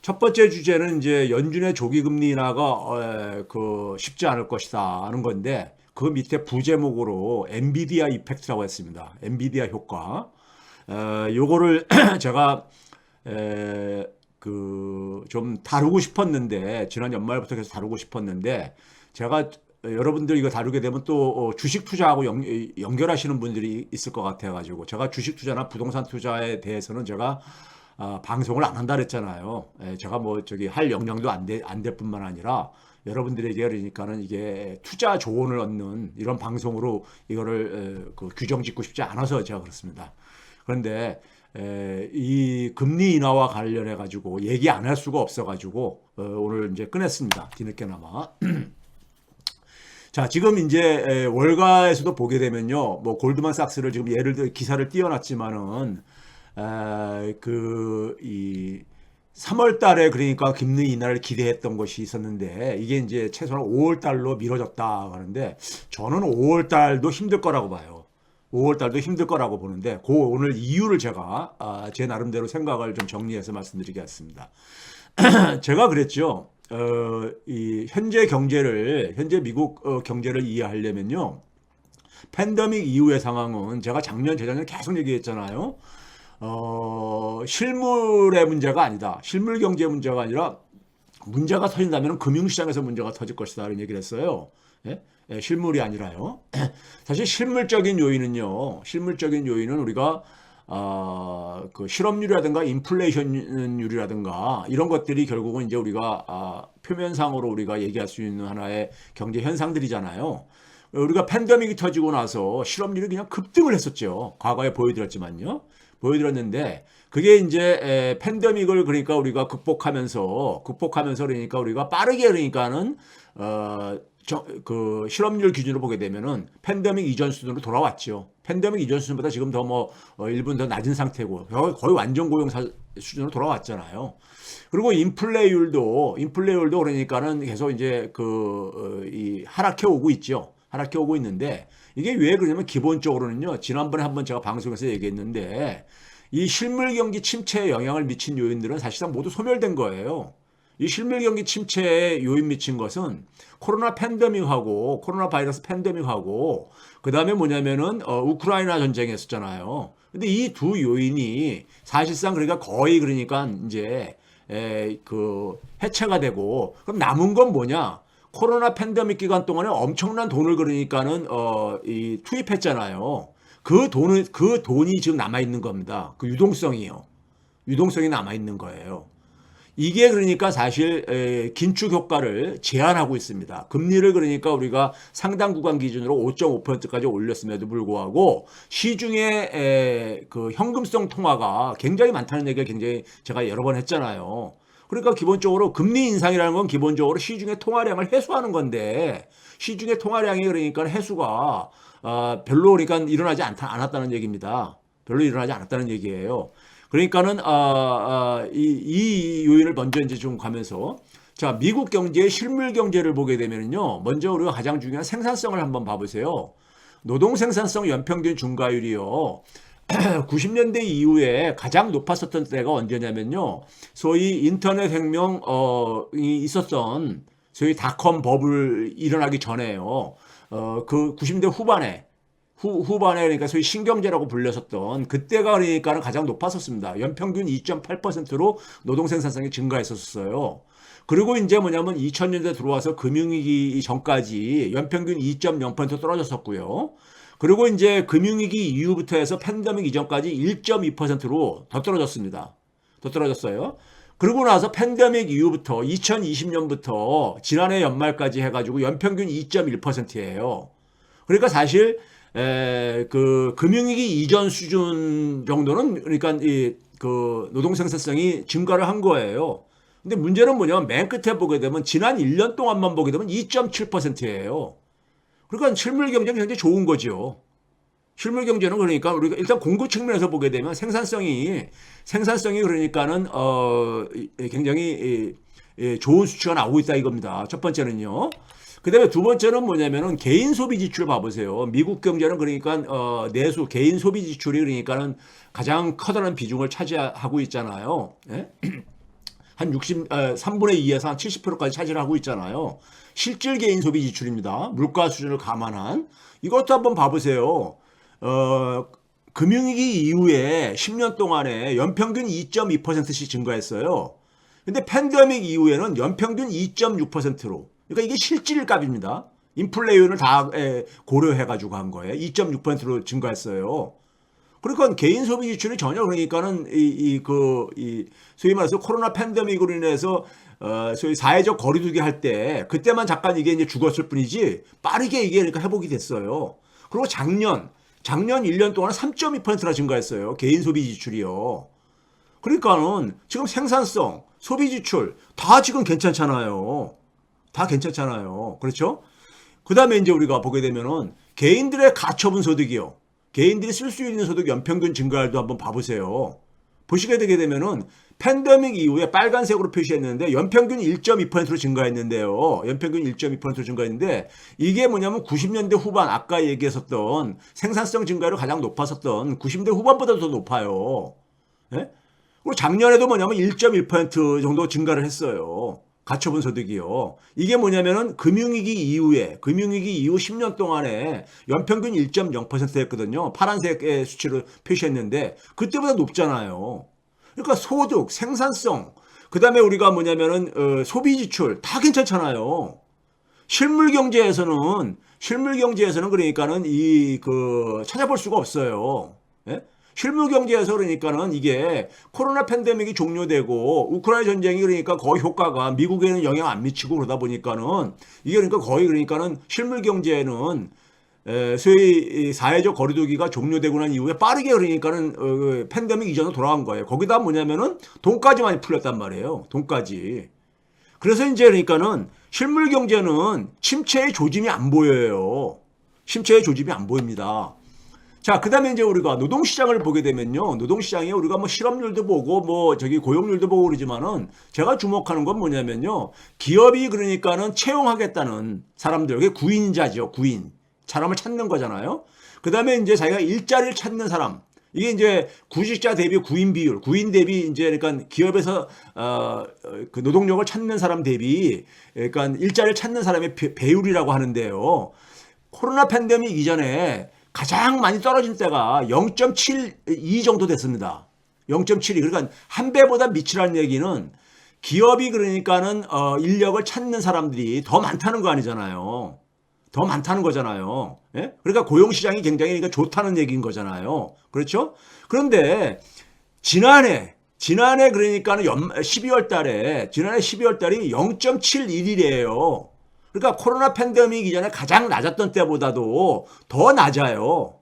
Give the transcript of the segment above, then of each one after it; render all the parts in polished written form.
첫 번째 주제는 이제 연준의 조기 금리 인하가 쉽지 않을 것이다 하는 건데 그 밑에 부제목으로 엔비디아 이펙트라고 했습니다. 엔비디아 효과. 요거를 제가 좀 다루고 싶었는데 지난 연말부터 계속 다루고 싶었는데 제가 여러분들 이거 다루게 되면 또 주식 투자하고 연결하시는 분들이 있을 것 같아가지고 제가 주식 투자나 부동산 투자에 대해서는 제가 방송을 안 한다 그랬잖아요. 제가 뭐 저기 할 역량도 안 될 뿐만 아니라 여러분들에게 그러니까는 이게 투자 조언을 얻는 이런 방송으로 이거를 규정 짓고 싶지 않아서 제가 그렇습니다. 그런데 이 금리 인하와 관련해 가지고 얘기 안 할 수가 없어 가지고 오늘 이제 꺼냈습니다. 뒤늦게나마. 자, 지금 이제 월가에서도 보게 되면요, 뭐 골드만삭스를 지금 예를 들어 기사를 띄워놨지만은 이 3월 달에 그러니까 금리 인하를 기대했던 것이 있었는데 이게 이제 최소한 5월 달로 미뤄졌다 하는데 저는 5월 달도 힘들 거라고 봐요. 5월 달도 힘들 거라고 보는데 그 오늘 이유를 제가 제 나름대로 생각을 좀 정리해서 말씀드리겠습니다. 제가 그랬죠. 이 현재 미국 경제를 이해하려면요. 팬데믹 이후의 상황은 제가 작년, 재작년 계속 얘기했잖아요. 실물의 문제가 아니다. 실물 경제 문제가 아니라 문제가 터진다면 금융시장에서 문제가 터질 것이다. 이런 얘기를 했어요. 예? 실물이 아니라요. 사실 실물적인 요인은 우리가 그 실업률이라든가 인플레이션율이라든가 이런 것들이 결국은 이제 우리가 표면상으로 우리가 얘기할 수 있는 하나의 경제 현상들이잖아요. 우리가 팬데믹이 터지고 나서 실업률이 그냥 급등을 했었죠. 과거에 보여드렸지만요. 보여드렸는데 그게 이제 팬데믹을 그러니까 우리가 극복하면서 그러니까 우리가 빠르게 그러니까는 그 실업률 기준으로 보게 되면은 팬데믹 이전 수준으로 돌아왔죠. 팬데믹 이전 수준보다 지금 더 뭐 1분 더 낮은 상태고 거의 완전 고용 수준으로 돌아왔잖아요. 그리고 인플레율도 그러니까는 계속 이제 이 하락해 오고 있죠. 하락해 오고 있는데 이게 왜 그러냐면 기본적으로는요. 지난번에 한번 제가 방송에서 얘기했는데 이 실물 경기 침체에 영향을 미친 요인들은 사실상 모두 소멸된 거예요. 이 실물 경기 침체에 요인 미친 것은 코로나 바이러스 팬데믹하고 그다음에 뭐냐면은 우크라이나 전쟁이 했었잖아요. 근데 이 두 요인이 사실상 그러니까 거의 그러니까 이제 해체가 되고 그럼 남은 건 뭐냐? 코로나 팬데믹 기간 동안에 엄청난 돈을 그러니까는 이 투입했잖아요. 그 돈이 지금 남아 있는 겁니다. 그 유동성이요. 유동성이 남아 있는 거예요. 이게 그러니까 사실 긴축 효과를 제한하고 있습니다. 금리를 그러니까 우리가 상당 구간 기준으로 5.5%까지 올렸음에도 불구하고 시중에 그 현금성 통화가 굉장히 많다는 얘기를 굉장히 제가 여러 번 했잖아요. 그러니까 기본적으로 금리 인상이라는 건 기본적으로 시중의 통화량을 해소하는 건데 시중의 통화량이 그러니까 해소가 별로 그러니까 일어나지 않았다는 얘기입니다. 별로 일어나지 않았다는 얘기예요. 그러니까는 이 요인을 먼저 이제 좀 가면서 자 미국 경제의 실물 경제를 보게 되면요 먼저 우리가 가장 중요한 생산성을 한번 봐보세요. 노동 생산성 연평균 증가율이요 90년대 이후에 가장 높았었던 때가 언제냐면요 소위 인터넷 혁명이 있었던 소위 닷컴 버블 일어나기 전에요 그 90년대 후반에 그러니까 소위 신경제라고 불렸었던 그때가 그러니까는 가장 높았었습니다. 연평균 2.8%로 노동 생산성이 증가했었어요. 그리고 이제 뭐냐면 2000년대 들어와서 금융위기 전까지 연평균 2.0% 떨어졌었고요. 그리고 이제 금융위기 이후부터 해서 팬데믹 이전까지 1.2%로 더 떨어졌습니다. 더 떨어졌어요. 그러고 나서 팬데믹 이후부터 2020년부터 지난해 연말까지 해가지고 연평균 2.1%예요. 그러니까 사실 그 금융위기 이전 수준 정도는 그러니까 그 노동 생산성이 증가를 한 거예요. 근데 문제는 뭐냐면 맨 끝에 보게 되면 지난 1년 동안만 보게 되면 2.7%예요. 그러니까 실물 경제는 굉장히 좋은 거죠. 실물 경제는 그러니까 우리가 일단 공급 측면에서 보게 되면 생산성이 그러니까는 굉장히 좋은 수치가 나오고 있다 이겁니다. 첫 번째는요. 그다음에 두 번째는 뭐냐면은 개인 소비 지출 봐보세요. 미국 경제는 그러니까 내수 개인 소비 지출이 그러니까는 가장 커다란 비중을 차지하고 있잖아요. 예? 한 3분의 2에서 한 70%까지 차지를 하고 있잖아요. 실질 개인 소비 지출입니다. 물가 수준을 감안한. 이것도 한번 봐보세요. 금융위기 이후에 10년 동안에 연평균 2.2%씩 증가했어요. 근데 팬데믹 이후에는 연평균 2.6%로. 그러니까 이게 실질 값입니다. 인플레이션을 다 고려해가지고 한 거예요. 2.6%로 증가했어요. 그러니까 개인 소비 지출이 전혀 그러니까는 소위 말해서 코로나 팬데믹으로 인해서 소위 사회적 거리두기 할 때 그때만 잠깐 이게 이제 죽었을 뿐이지 빠르게 이게 그러니까 회복이 됐어요. 그리고 작년 1년 동안 3.2%나 증가했어요. 개인 소비 지출이요. 그러니까는 지금 생산성, 소비 지출 다 지금 괜찮잖아요. 다 괜찮잖아요. 그렇죠? 그다음에 이제 우리가 보게 되면은 개인들의 가처분 소득이요. 개인들이 쓸 수 있는 소득 연평균 증가율도 한번 봐보세요. 보시게 되게 되면은 팬데믹 이후에 빨간색으로 표시했는데 연평균 1.2%로 증가했는데요. 연평균 1.2%로 증가했는데 이게 뭐냐면 90년대 후반 아까 얘기했었던 생산성 증가율이 가장 높았었던 90년대 후반보다 더 높아요. 예? 그리고 작년에도 뭐냐면 1.1% 정도 증가를 했어요. 가처분 소득이요. 이게 뭐냐면은 금융위기 이후 10년 동안에 연평균 1.0%였거든요. 파란색의 수치를 표시했는데 그때보다 높잖아요. 그러니까 소득, 생산성, 그다음에 우리가 뭐냐면은 소비 지출 다 괜찮잖아요. 실물 경제에서는 그러니까는 찾아볼 수가 없어요. 예? 실무 경제에서 그러니까는 이게 코로나 팬데믹이 종료되고 우크라이나 전쟁이 그러니까 거의 효과가 미국에는 영향 안 미치고 그러다 보니까는 이게 그러니까 거의 그러니까는 실물 경제에는 소위 사회적 거리두기가 종료되고 난 이후에 빠르게 그러니까는 팬데믹 이전으로 돌아간 거예요. 거기다 뭐냐면은 돈까지 많이 풀렸단 말이에요. 돈까지. 그래서 이제 그러니까는 실물 경제는 침체의 조짐이 안 보여요. 침체의 조짐이 안 보입니다. 자, 그 다음에 이제 우리가 노동시장을 보게 되면요. 노동시장에 우리가 뭐 실업률도 보고 고용률도 보고 그러지만은 제가 주목하는 건 뭐냐면요. 기업이 그러니까는 채용하겠다는 사람들, 그게 구인자죠. 구인. 사람을 찾는 거잖아요. 그 다음에 이제 자기가 일자리를 찾는 사람. 이게 이제 구직자 대비 구인 비율, 구인 대비 이제 그러니까 기업에서 그 노동력을 찾는 사람 대비 그러니까 일자리를 찾는 사람의 배율이라고 하는데요. 코로나 팬데믹 이전에 가장 많이 떨어진 때가 0.72 정도 됐습니다. 0.72. 그러니까 한 배보다 밑이라는 얘기는 기업이 그러니까는 인력을 찾는 사람들이 더 많다는 거 아니잖아요. 더 많다는 거잖아요. 예? 그러니까 고용시장이 굉장히 그러니까 좋다는 얘기인 거잖아요. 그렇죠? 그런데 지난해 그러니까는 12월 달에 지난해 12월 달이 0.71이래요. 그러니까 코로나 팬데믹 이전에 가장 낮았던 때보다도 더 낮아요.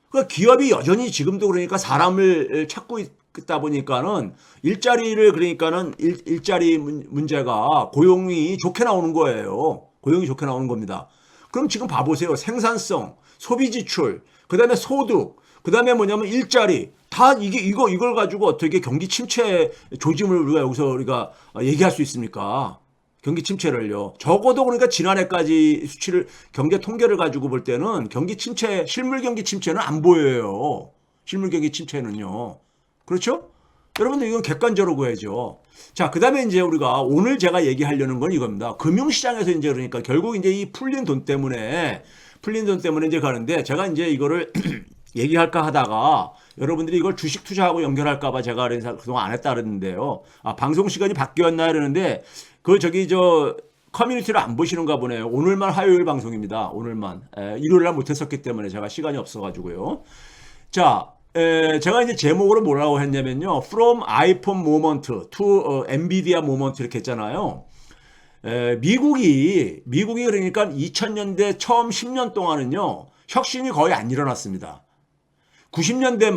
그러니까 기업이 여전히 지금도 그러니까 사람을 찾고 있다 보니까는 일자리를 그러니까는 일자리 문제가 고용이 좋게 나오는 거예요. 고용이 좋게 나오는 겁니다. 그럼 지금 봐보세요. 생산성, 소비 지출, 그 다음에 소득, 그 다음에 뭐냐면 일자리. 다 이걸 가지고 어떻게 경기 침체 조짐을 우리가 얘기할 수 있습니까? 경기 침체를요. 적어도 그러니까 지난해까지 수치를 경제 통계를 가지고 볼 때는 경기 침체, 실물 경기 침체는 안 보여요. 실물 경기 침체는요. 그렇죠? 여러분들 이건 객관적으로 봐야죠. 자, 그다음에 이제 우리가 오늘 제가 얘기하려는 건 이겁니다. 금융시장에서 이제 그러니까 결국 이제 이 풀린 돈 때문에 이제 가는데 제가 이제 이거를 얘기할까 하다가 여러분들이 이걸 주식 투자하고 연결할까봐 제가 그동안 안 했다 그랬는데요. 아, 방송 시간이 바뀌었나 이러는데 커뮤니티를 안 보시는가 보네요. 오늘만 화요일 방송입니다. 오늘만. 일요일 날 못했었기 때문에 제가 시간이 없어가지고요. 자, 제가 이제 제목으로 뭐라고 했냐면요. From iPhone moment to NVIDIA moment 이렇게 했잖아요. 미국이 그러니까 2000년대 처음 10년 동안은요. 혁신이 거의 안 일어났습니다. 90년대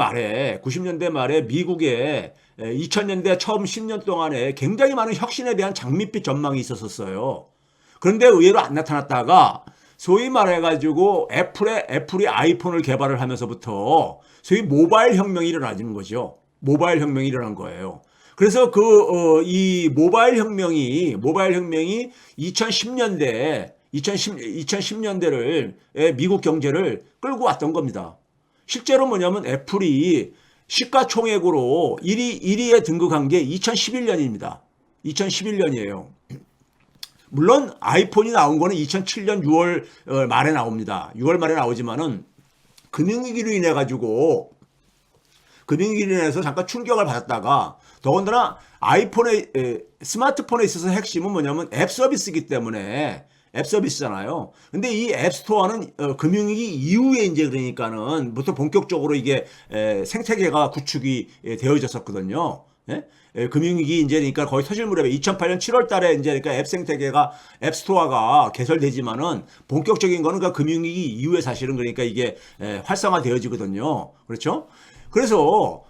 말에 미국에 2000년대 처음 10년 동안에 굉장히 많은 혁신에 대한 장밋빛 전망이 있었어요. 그런데 의외로 안 나타났다가 소위 말해가지고 애플이 아이폰을 개발을 하면서부터 소위 모바일 혁명이 일어나는 거죠. 모바일 혁명이 일어난 거예요. 그래서 이 모바일 혁명이 2010년대를 미국 경제를 끌고 왔던 겁니다. 실제로 뭐냐면 애플이 시가총액으로 1위에 등극한 게 2011년입니다. 2011년이에요. 물론 아이폰이 나온 거는 2007년 6월 말에 나옵니다. 6월 말에 나오지만은 금융위기로 인해 가지고 금융위기로 인해서 잠깐 충격을 받았다가 더군다나 스마트폰에 있어서 핵심은 뭐냐면 앱 서비스이기 때문에 앱 서비스잖아요. 근데 이 앱스토어는 금융위기 이후에 이제 그러니까는 부터 본격적으로 이게 생태계가 구축이 되어졌었거든요. 예? 금융위기 이제 그러니까 거의 터질 무렵에 2008년 7월 달에 이제 그러니까 앱 생태계가 앱스토어가 개설되지만은 본격적인 거는 그 금융위기 이후에 사실은 그러니까 이게 활성화되어지거든요. 그렇죠? 그래서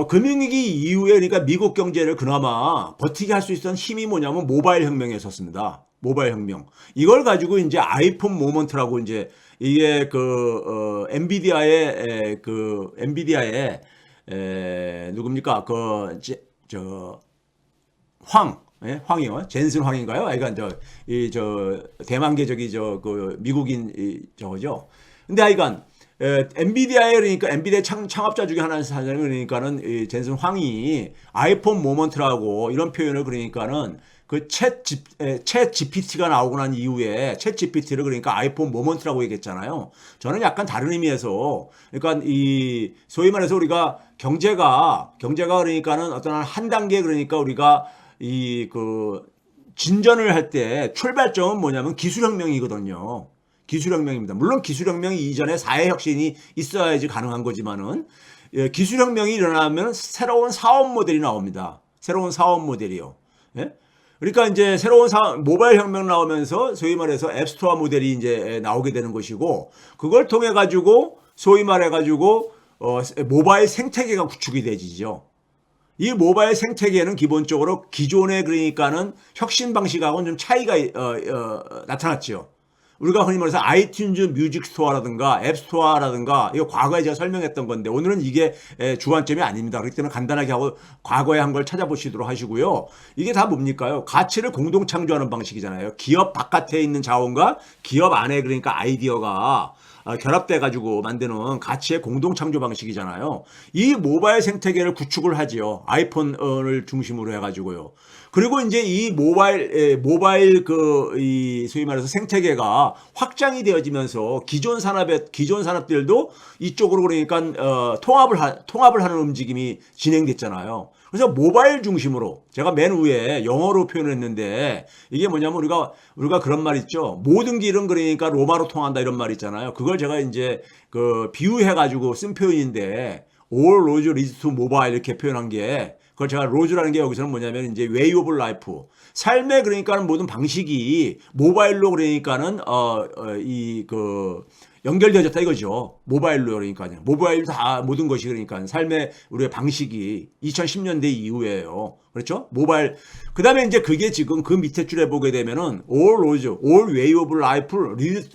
금융위기 이후에 그러니까 미국 경제를 그나마 버티게 할 수 있었던 힘이 뭐냐면 모바일 혁명이었습니다. 모바일 혁명. 이걸 가지고 이제 아이폰 모먼트라고 이제 이게 엔비디아의 누굽니까? 황이요? 젠슨 황인가요? 하여간 대만계 미국인 저거죠. 근데 하여간 엔비디아에 그러니까 엔비디아 창업자 중에 하나인 사람이 그러니까는 젠슨 황이 아이폰 모먼트라고 이런 표현을 그러니까는 챗 GPT가 나오고 난 이후에 챗 GPT를 그러니까 아이폰 모먼트라고 얘기했잖아요. 저는 약간 다른 의미에서 그러니까 이 소위 말해서 우리가 경제가 그러니까는 어떤 한 단계 그러니까 우리가 진전을 할 때 출발점은 뭐냐면 기술혁명이거든요. 기술혁명입니다. 물론 기술혁명이 이전에 사회혁신이 있어야지 가능한 거지만은 기술혁명이 일어나면 새로운 사업 모델이 나옵니다. 새로운 사업 모델이요. 예? 그러니까 이제 새로운 모바일 혁명 나오면서 소위 말해서 앱스토어 모델이 이제 나오게 되는 것이고 그걸 통해 가지고 소위 말해 가지고 모바일 생태계가 구축이 되지죠. 이 모바일 생태계는 기본적으로 기존의 그러니까는 혁신 방식하고는 좀 차이가 나타났죠. 우리가 흔히 말해서 아이튠즈 뮤직 스토어라든가 앱 스토어라든가 이거 과거에 제가 설명했던 건데 오늘은 이게 주안점이 아닙니다. 그렇기 때문에 간단하게 하고 과거에 한 걸 찾아보시도록 하시고요. 이게 다 뭡니까요? 가치를 공동 창조하는 방식이잖아요. 기업 바깥에 있는 자원과 기업 안에 그러니까 아이디어가 결합돼 가지고 만드는 가치의 공동 창조 방식이잖아요. 이 모바일 생태계를 구축을 하지요. 아이폰을 중심으로 해 가지고요. 그리고 이제 이 모바일 이 소위 말해서 생태계가 확장이 되어지면서 기존 산업들도 이쪽으로 그러니까 통합을 하는 움직임이 진행됐잖아요. 그래서 모바일 중심으로 제가 맨 위에 영어로 표현했는데 이게 뭐냐면 우리가 그런 말 있죠. 모든 길은 그러니까 로마로 통한다 이런 말 있잖아요. 그걸 제가 이제 비유해 가지고 쓴 표현인데 all roads lead to mobile 이렇게 표현한 게 그걸 제가 로즈라는 게 여기서는 뭐냐면 이제 way of life 삶의 그러니까는 모든 방식이 모바일로 그러니까는 연결되어졌다 이거죠. 모바일로 그러니까요. 모바일 다 모든 것이 그러니까 삶의 우리의 방식이 2010년대 이후에요. 그렇죠? 모바일. 그다음에 이제 그게 지금 그 밑에 줄에 보게 되면은 all roads, all way of life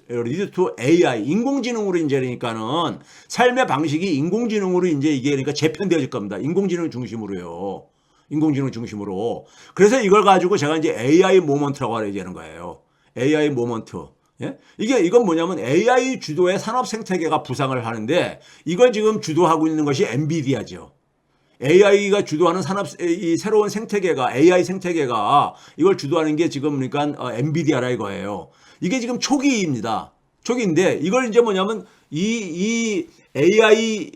lead to AI 인공지능으로 이제 그러니까는 삶의 방식이 인공지능으로 이제 이게 그러니까 재편되어질 겁니다. 인공지능 중심으로요. 인공지능 중심으로. 그래서 이걸 가지고 제가 이제 AI 모먼트라고 얘기하는 거예요. AI 모먼트. 예? 이건 뭐냐면 AI 주도의 산업 생태계가 부상을 하는데 이걸 지금 주도하고 있는 것이 엔비디아죠. AI가 주도하는 이 새로운 생태계가 AI 생태계가 이걸 주도하는 게 지금 그러니까 엔비디아라 이거예요. 이게 지금 초기입니다. 초기인데 이걸 이제 뭐냐면 이 AI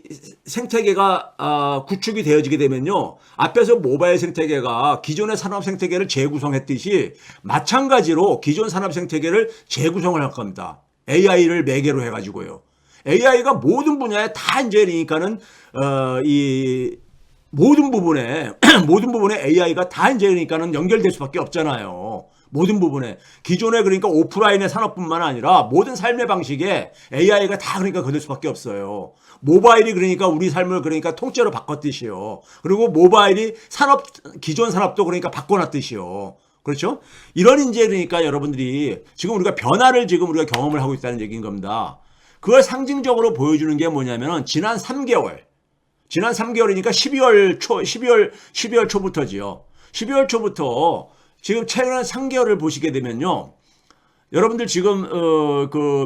생태계가 구축이 되어지게 되면요. 앞에서 모바일 생태계가 기존의 산업 생태계를 재구성했듯이 마찬가지로 기존 산업 생태계를 재구성을 할 겁니다. AI를 매개로 해가지고요. AI가 모든 분야에 다 이제 그러니까는 이 모든 부분에 AI가 다 이제 그러니까는 연결될 수밖에 없잖아요. 모든 부분에 기존에 그러니까 오프라인의 산업뿐만 아니라 모든 삶의 방식에 AI가 다 그러니까 거들 수밖에 없어요. 모바일이 그러니까 우리 삶을 그러니까 통째로 바꿨듯이요. 그리고 모바일이 기존 산업도 그러니까 바꿔놨듯이요. 그렇죠? 이런 이제 그러니까 여러분들이 지금 우리가 변화를 지금 우리가 경험을 하고 있다는 얘기인 겁니다. 그걸 상징적으로 보여주는 게 뭐냐면은 지난 3개월이니까 12월 초부터지요. 12월 초부터 지금 최근 3개월을 보시게 되면요. 여러분들 지금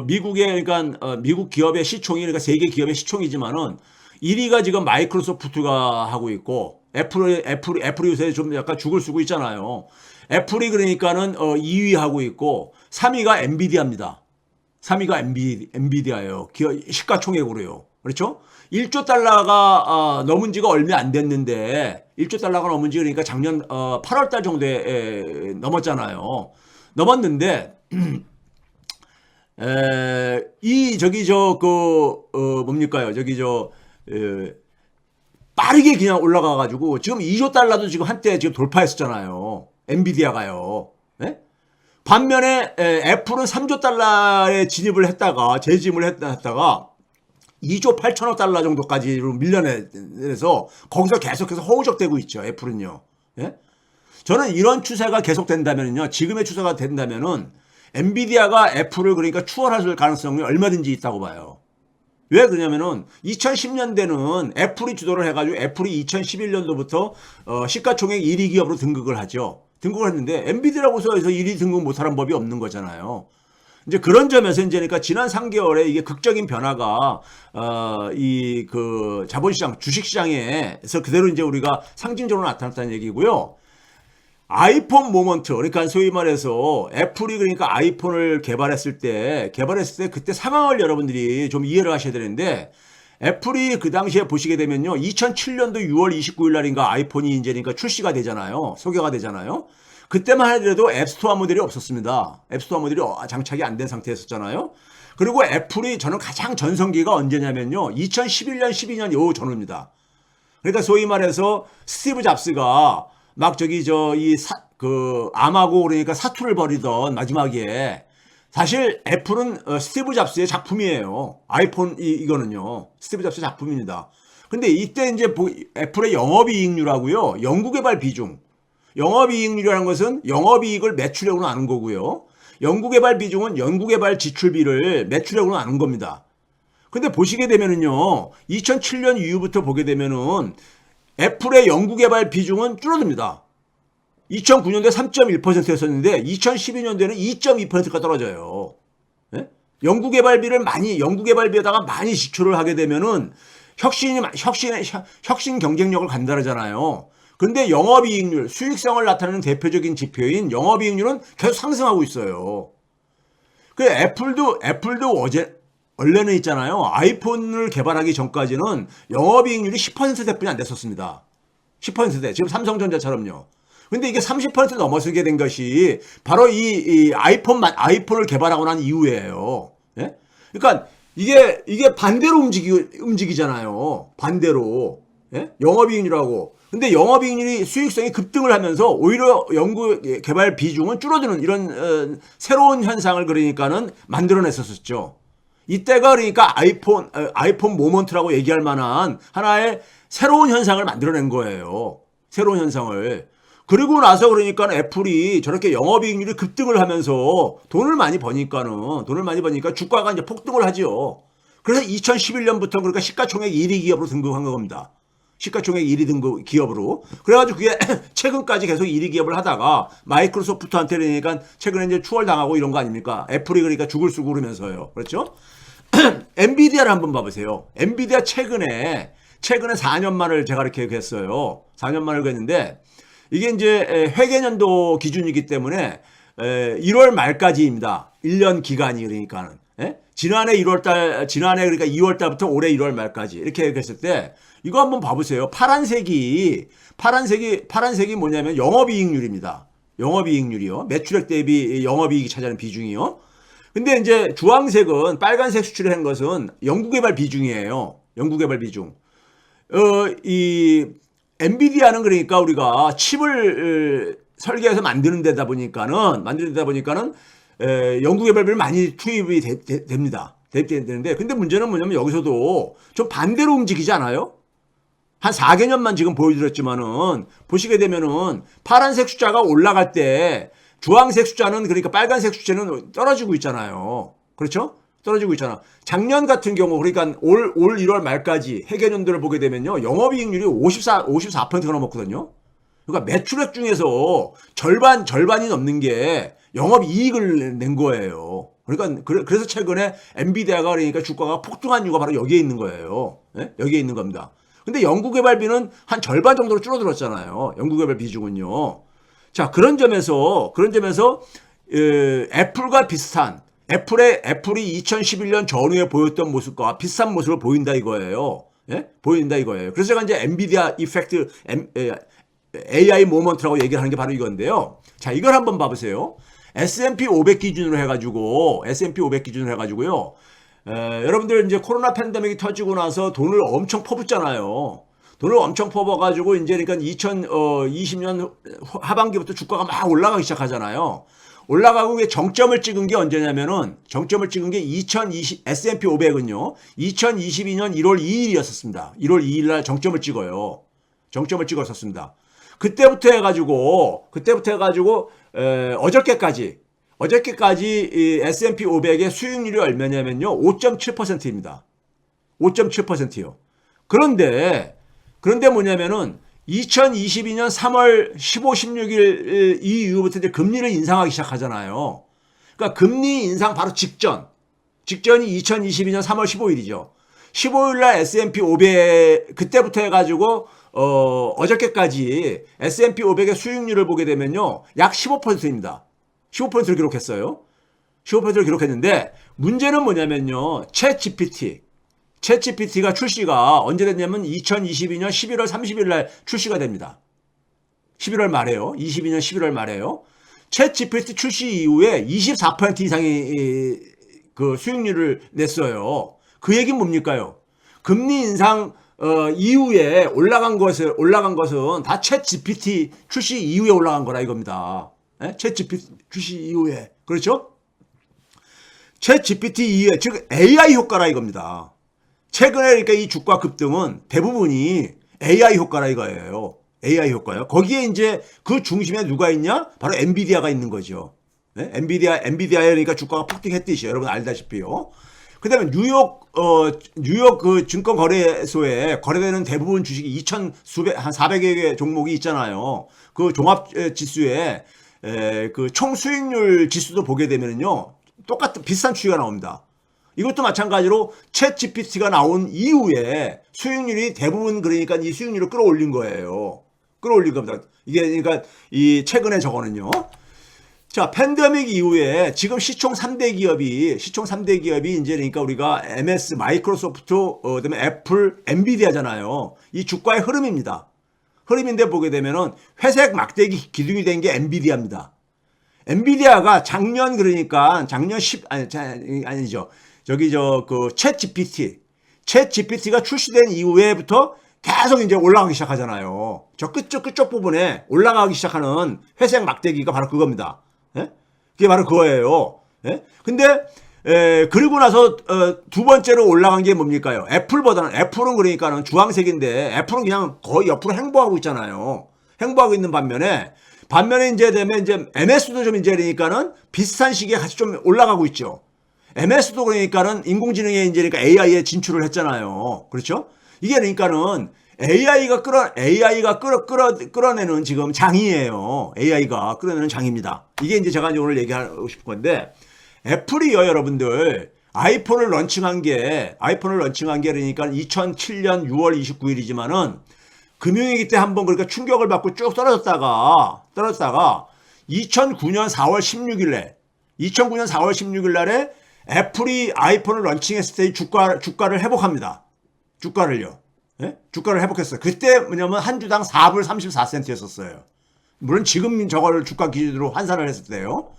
미국의 그러니까 미국 기업의 시총이 그러니까 세계 기업의 시총이지만은 1위가 지금 마이크로소프트가 하고 있고 애플이 요새 좀 약간 죽을 쓰고 있잖아요. 애플이 그러니까는 2위 하고 있고 3위가 엔비디아입니다. 3위가 엔비디아예요. 시가총액으로요. 그렇죠? 1조 달러가 넘은 지가 얼마 안 됐는데 1조 달러가 넘은 지 그러니까 작년 8월 달 정도에 넘었잖아요. 넘었는데 뭡니까요? 빠르게 그냥 올라가 가지고 지금 2조 달러도 지금 한때 지금 돌파했었잖아요. 엔비디아가요. 예? 반면에 애플은 3조 달러에 재진입을 했다가 2조 8천억 달러 정도까지로 밀려내서 거기서 계속해서 허우적대고 있죠. 애플은요. 예? 저는 이런 추세가 계속된다면요. 지금의 추세가 된다면은 엔비디아가 애플을 그러니까 추월할 가능성이 얼마든지 있다고 봐요. 왜 그러냐면은 2010년대는 애플이 주도를 해가지고 애플이 2011년도부터 시가총액 1위 기업으로 등극을 하죠. 등극을 했는데 엔비디아라고 해서 1위 등극 못하는 법이 없는 거잖아요. 이제 그런 점에서 이제니까 지난 3개월에 이게 극적인 변화가 자본시장 주식시장에서 그대로 이제 우리가 상징적으로 나타났다는 얘기고요. 아이폰 모먼트, 그러니까 소위 말해서 애플이 그러니까 아이폰을 개발했을 때 그때 상황을 여러분들이 좀 이해를 하셔야 되는데, 애플이 그 당시에 보시게 되면요, 2007년도 6월 29일 날인가 아이폰이 이제 그러니까 출시가 되잖아요. 소개가 되잖아요. 그때만 하더라도 앱스토어 모델이 없었습니다. 앱스토어 모델이 장착이 안 된 상태였었잖아요. 그리고 애플이 저는 가장 전성기가 언제냐면요, 2011년, 12년 요 전후입니다. 그러니까 소위 말해서 스티브 잡스가 막 암하고 그러니까 사투를 벌이던 마지막에, 사실 애플은 스티브 잡스의 작품이에요. 아이폰 이거는요. 스티브 잡스의 작품입니다. 근데 이때 이제 애플의 영업이익률하고요, 연구개발 비중. 영업이익률이라는 것은 영업이익을 매출액으로 나눈 거고요. 연구개발 비중은 연구개발 지출비를 매출액으로 나눈 겁니다. 근데 보시게 되면은요, 2007년 이후부터 보게 되면은 애플의 연구개발 비중은 줄어듭니다. 2009년도에 3.1%였었는데 2012년도에는 2.2%가 떨어져요. 예? 연구개발비에다가 많이 지출을 하게 되면은 혁신 경쟁력을 간다르잖아요. 근데 영업이익률, 수익성을 나타내는 대표적인 지표인 영업이익률은 계속 상승하고 있어요. 애플도 원래는 있잖아요. 아이폰을 개발하기 전까지는 영업이익률이 10%대뿐이 안 됐었습니다. 10%대. 지금 삼성전자처럼요. 근데 이게 30% 넘어서게 된 것이 바로 이 아이폰을 개발하고 난 이후에요. 예? 그러니까 이게 반대로 움직이잖아요. 반대로. 예? 영업이익률하고. 근데 영업이익률이 수익성이 급등을 하면서 오히려 연구개발 비중은 줄어드는 이런 새로운 현상을 그러니까는 만들어냈었죠. 이때가 그러니까 아이폰 모먼트라고 얘기할 만한 하나의 새로운 현상을 만들어낸 거예요. 새로운 현상을. 그리고 나서 그러니까 애플이 저렇게 영업이익률이 급등을 하면서 돈을 많이 버니까 주가가 이제 폭등을 하죠. 그래서 2011년부터 그러니까 시가총액 1위 기업으로 등극한 겁니다. 시가총액 1위 등급 기업으로. 그래가지고 그게 최근까지 계속 1위 기업을 하다가 마이크로소프트한테 그러니까 최근에 이제 추월당하고 이런 거 아닙니까? 애플이 그러니까 죽을 수고 그러면서요. 그렇죠? 엔비디아를 한번 봐보세요. 엔비디아 최근에 4년 만을 제가 이렇게 했어요. 4년 만을 했는데 이게 이제 회계년도 기준이기 때문에 1월 말까지입니다. 1년 기간이 그러니까는. 예? 지난해 그러니까 2월 달부터 올해 1월 말까지 이렇게 했을 때 이거 한번 봐보세요. 파란색이 뭐냐면 영업이익률입니다. 영업이익률이요. 매출액 대비 영업이익이 차지하는 비중이요. 근데 이제 주황색은 빨간색 수출을 한 것은 연구개발 비중이에요. 연구개발 비중. 이 엔비디아는 그러니까 우리가 칩을 설계해서 만드는 데다 보니까는 연구개발비를 많이 투입이 됩니다. 되는데 근데 문제는 뭐냐면 여기서도 좀 반대로 움직이지 않아요? 한 4개년만 지금 보여드렸지만은 보시게 되면은 파란색 숫자가 올라갈 때 주황색 숫자는 그러니까 빨간색 숫자는 떨어지고 있잖아요. 그렇죠? 떨어지고 있잖아. 작년 같은 경우 그러니까 올 1월 말까지 회계연도를 보게 되면요. 영업이익률이 54%가 넘었거든요. 그러니까 매출액 중에서 절반이 넘는 게 영업이익을 낸 거예요. 그러니까 그래서 최근에 엔비디아가 그러니까 주가가 폭등한 이유가 바로 여기에 있는 거예요. 네? 여기에 있는 겁니다. 근데 연구개발비는 한 절반 정도로 줄어들었잖아요. 연구개발 비중은요. 자, 그런 점에서 애플과 비슷한 애플이 2011년 전후에 보였던 모습과 비슷한 모습을 보인다 이거예요. 예? 보인다 이거예요. 그래서 제가 이제 엔비디아 이펙트 AI 모먼트라고 얘기를 하는 게 바로 이건데요. 자, 이걸 한번 봐보세요. S&P 500 기준으로 해가지고요. 여러분들 이제 코로나 팬데믹이 터지고 나서 돈을 엄청 퍼붓잖아요. 돈을 엄청 퍼봐가지고 이제 그러니까 2020년 하반기부터 주가가 막 올라가기 시작하잖아요. 올라가고 정점을 찍은 게 언제냐면은 정점을 찍은 게 S&P 500은요. 2022년 1월 2일이었었습니다. 1월 2일 날 정점을 찍어요. 정점을 찍었었습니다. 그때부터 해가지고 어저께까지 이 S&P 500의 수익률이 얼마냐면요. 5.7%입니다. 5.7%요. 그런데 뭐냐면은 2022년 3월 15, 16일 이후부터 이제 금리를 인상하기 시작하잖아요. 그러니까 금리 인상 바로 직전이 2022년 3월 15일이죠. 15일 날 S&P 500 그때부터 해가지고 어저께까지 S&P 500의 수익률을 보게 되면요. 약 15%입니다. 15%를 기록했어요. 15%를 기록했는데 문제는 뭐냐면요. 챗GPT가 출시가 언제 됐냐면 2022년 11월 30일 날 출시가 됩니다. 11월 말에요. 22년 11월 말에요. 챗GPT 출시 이후에 24% 이상의 그 수익률을 냈어요. 그 얘기는 뭡니까요? 금리 인상 이후에 올라간 것은 다 챗GPT 출시 이후에 올라간 거라 이겁니다. 챗GPT 출시 이후에. 그렇죠? 챗GPT 이후에 즉 AI 효과라 이겁니다. 최근에 그러니까 이 주가 급등은 대부분이 AI 효과라 이거예요. AI 효과요. 거기에 이제 그 중심에 누가 있냐? 바로 엔비디아가 있는 거죠. 네? 엔비디아에 그러니까 주가가 폭등했듯이 여러분 알다시피요. 그다음에 뉴욕 그 증권거래소에 거래되는 대부분 주식이 한 400여 개 종목이 있잖아요. 그 종합 지수에 그 총 수익률 지수도 보게 되면요. 똑같은 비슷한 추이가 나옵니다. 이것도 마찬가지로 챗GPT가 나온 이후에 수익률이 대부분 그러니까 이 수익률을 끌어올린 거예요. 끌어올린 겁니다. 이게 그러니까 이 최근에 저거는요. 자, 팬데믹 이후에 지금 시총 3대 기업이 이제 그러니까 우리가 MS, 마이크로소프트, 그다음에 애플, 엔비디아잖아요. 이 주가의 흐름입니다. 흐름인데 보게 되면은 회색 막대기 기둥이 된 게 엔비디아입니다. 엔비디아가 작년 10 아니죠. 그 챗GPT가 출시된 이후에부터 계속 이제 올라가기 시작하잖아요. 저 끝쪽 부분에 올라가기 시작하는 회색 막대기가 바로 그겁니다. 예? 그게 바로 그거예요. 예? 근데 그리고 나서 두 번째로 올라간 게 뭡니까요? 애플은 그러니까는 주황색인데 애플은 그냥 거의 옆으로 행보하고 있잖아요. 행보하고 있는 반면에 이제 되면 이제 MS도 좀 이제 그러니까는 비슷한 시기에 같이 좀 올라가고 있죠. MS도 그러니까는 인공지능에 이제 그러니까 AI에 진출을 했잖아요. 그렇죠? 이게 그러니까는 AI가 끌어내는 지금 장이에요. AI가 끌어내는 장입니다. 이게 이제 제가 이제 오늘 얘기하고 싶은 건데 애플이요, 여러분들. 아이폰을 런칭한 게 그러니까 2007년 6월 29일이지만은 금융위기 때 한번 그러니까 충격을 받고 쭉 떨어졌다가 2009년 4월 16일 날에 애플이 아이폰을 런칭했을 때 주가를 회복합니다. 주가를요. 예? 주가를 회복했어요. 그때 뭐냐면 한 주당 4불 34센트였었어요. 물론 지금 저걸 주가 기준으로 환산을 했을 때요.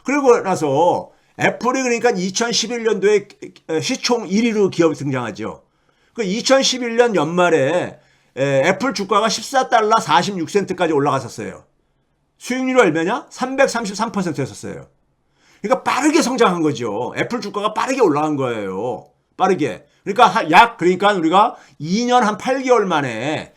그리고 나서 애플이 그러니까 2011년도에 시총 1위로 기업이 등장하죠. 그 2011년 연말에 애플 주가가 14달러 46센트까지 올라갔었어요. 수익률이 얼마냐? 333%였었어요. 그러니까 빠르게 성장한 거죠. 애플 주가가 빠르게 올라간 거예요. 빠르게. 그러니까 우리가 2년 한 8개월 만에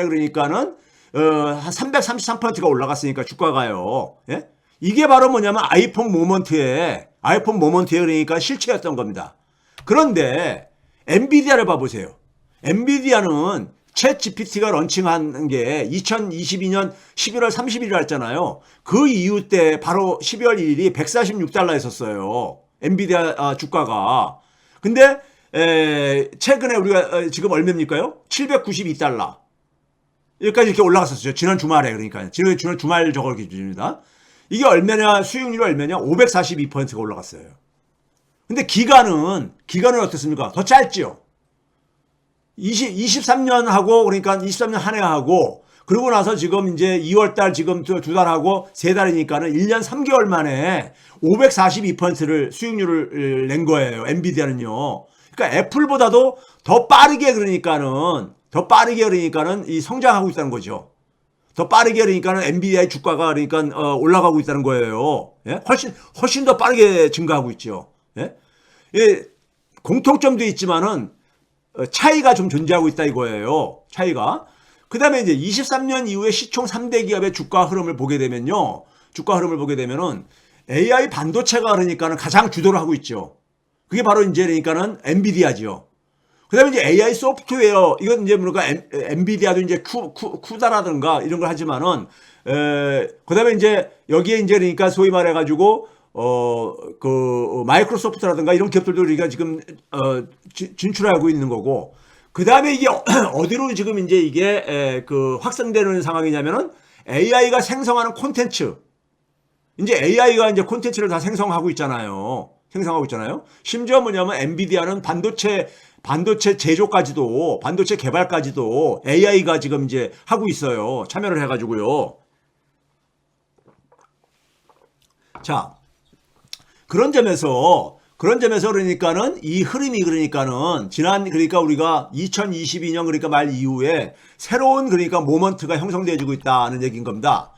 그러니까는 한 333%가 올라갔으니까 주가가요. 예? 이게 바로 뭐냐면 아이폰 모먼트의 그러니까 실체였던 겁니다. 그런데 엔비디아를 봐보세요. 엔비디아는 챗GPT가 런칭한 게 2022년 11월 30일이라 했잖아요. 그 이후 때 바로 12월 1일이 146달러였었어요. 엔비디아 주가가. 근데 최근에 우리가 지금 얼마입니까요? 792달러. 여기까지 이렇게 올라갔었어요. 지난 주말에. 그러니까 지난 주말 저걸 기준입니다. 이게 얼마냐, 수익률이 얼마냐? 542%가 올라갔어요. 근데 기간은 어떻습니까? 더 짧지요. 23년 하고, 그러니까 23년 한 해 하고, 그러고 나서 지금 이제 2월달 지금 두 달하고 3달이니까는 1년 3개월 만에 542%를 수익률을 낸 거예요. 엔비디아는요. 그러니까 애플보다도 더 빠르게 그러니까는 이 성장하고 있다는 거죠. 더 빠르게 그러니까는 엔비디아의 주가가 그러니까 올라가고 있다는 거예요. 예? 훨씬 더 빠르게 증가하고 있죠. 예? 예, 공통점도 있지만은 차이가 좀 존재하고 있다 이거예요. 차이가. 그 다음에 이제 23년 이후에 시총 3대 기업의 주가 흐름을 보게 되면요. AI 반도체가 그러니까는 가장 주도를 하고 있죠. 그게 바로 이제 그러니까는 엔비디아죠. 그 다음에 이제 AI 소프트웨어, 이건 이제 뭔가 엔비디아도 이제 쿠다라든가 이런 걸 하지만은, 그 다음에 이제 여기에 이제 그러니까 소위 말해가지고, 마이크로소프트라든가 이런 기업들도 우리가 지금, 진출하고 있는 거고, 그 다음에 이게 어디로 지금 이제 이게, 확산되는 상황이냐면은 AI가 생성하는 콘텐츠. 이제 AI가 이제 콘텐츠를 다 생성하고 있잖아요. 심지어 뭐냐면 엔비디아는 반도체 제조까지도, 반도체 개발까지도 AI가 지금 이제 하고 있어요. 참여를 해가지고요. 자, 그런 점에서 그러니까는 이 흐름이 그러니까는 그러니까 우리가 2022년 그러니까 말 이후에 새로운 그러니까 모먼트가 형성되어지고 있다는 얘기인 겁니다.